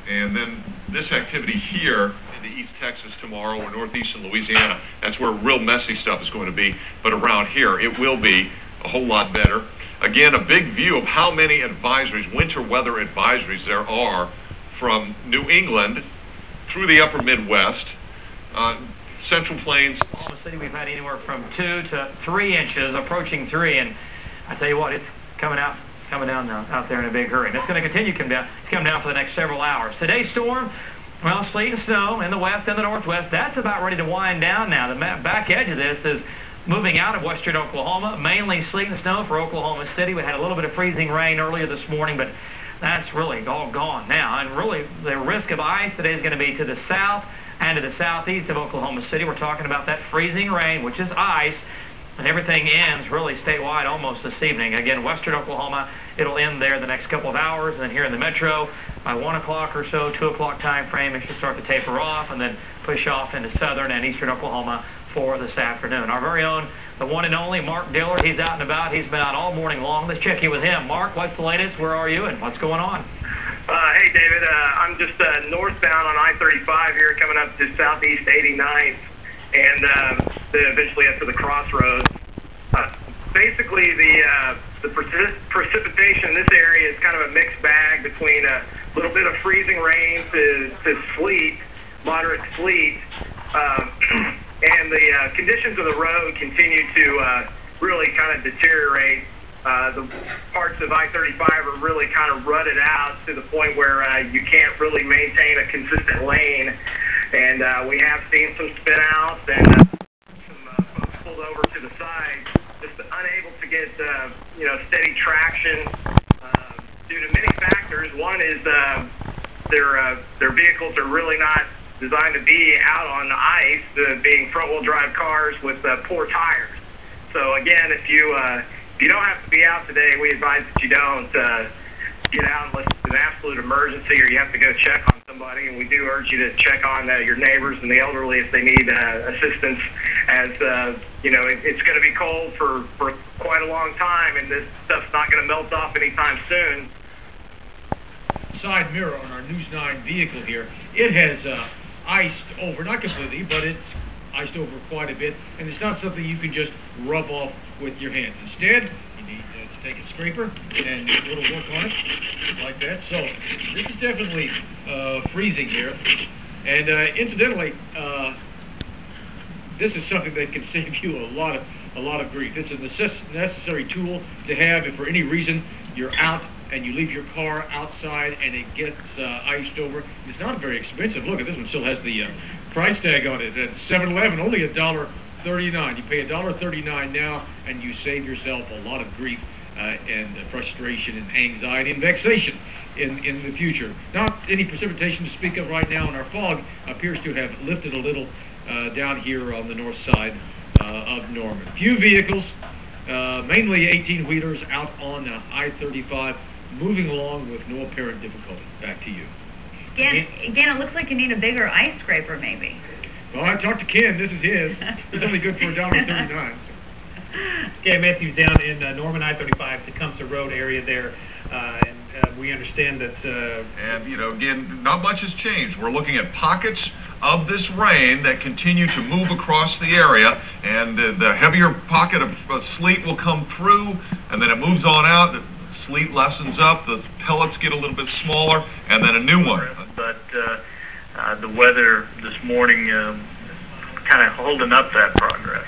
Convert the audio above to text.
And then this activity here into East Texas tomorrow or northeastern Louisiana, that's where real messy stuff is going to be. But around here, it will be a whole lot better. Again, a big view of how many advisories, winter weather advisories there are from New England through the upper Midwest, Central Plains. Oklahoma City, we've had anywhere from 2 to 3 inches, approaching 3, and I tell you what, it's coming down now, out there in a big hurry. And it's going to continue to come down for the next several hours. Today's storm, well, sleet and snow in the west and the northwest. That's about ready to wind down now. The back edge of this is moving out of western Oklahoma, mainly sleet and snow for Oklahoma City. We had a little bit of freezing rain earlier this morning, but that's really all gone now. And really, the risk of ice today is going to be to the south and to the southeast of Oklahoma City. We're talking about that freezing rain, which is ice, and everything ends really statewide almost this evening. Again, western Oklahoma, it'll end there the next couple of hours, and then here in the metro, by 1 o'clock or so, 2 o'clock time frame, it should start to taper off and then push off into southern and eastern Oklahoma for this afternoon. Our very own, the one and only Mark Dillard, he's out and about. He's been out all morning long. Let's check in with him. Mark, what's the latest? Where are you, and what's going on? Hey, David. I'm just northbound on I-35 here, coming up to southeast 89th, and then eventually up to the crossroads. Basically, the precipitation in this area is kind of a mixed bag between a little bit of freezing rain to sleet, moderate sleet, and the conditions of the road continue to really kind of deteriorate. The parts of I-35 are really kind of rutted out to the point where you can't really maintain a consistent lane. And we have seen some spin outs and some folks pulled over to the side, just unable to get steady traction due to many factors. One is their vehicles are really not designed to be out on the ice, being front-wheel drive cars with poor tires. So again, if you don't have to be out today, we advise that you don't get out unless it's an absolute emergency or you have to go check on somebody. And we do urge you to check on your neighbors and the elderly if they need assistance, as it's going to be cold for quite a long time, and this stuff's not going to melt off anytime soon. Side mirror on our News 9 vehicle here, it has iced over, not completely, but it's iced over quite a bit, and it's not something you can just rub off with your hands. Instead, you need to take a scraper and do a little work on it, like that. So this is definitely freezing here, and incidentally, this is something that can save you a lot of grief. It's a necessary tool to have if for any reason you're out and you leave your car outside and it gets iced over. It's not very expensive. Look, this one still has the price tag on it. At 7-Eleven, only $1.39. You pay $1.39 now, and you save yourself a lot of grief and frustration and anxiety and vexation in the future. Not any precipitation to speak of right now, and our fog appears to have lifted a little down here on the north side of Norman. Few vehicles, mainly 18-wheelers out on I-35, moving along with no apparent difficulty. Back to you. Again, it looks like you need a bigger ice scraper, maybe. Well, I talked to Ken. This is his. It's only good for $1.39. Okay, Matthew's down in Norman I-35, Tecumseh Road area there, and we understand that... And, again, not much has changed. We're looking at pockets of this rain that continue to move across the area, and the heavier pocket of sleet will come through, and then it moves on out. The sleet lessens up, the pellets get a little bit smaller, and then a new one. But the weather this morning kind of holding up that progress.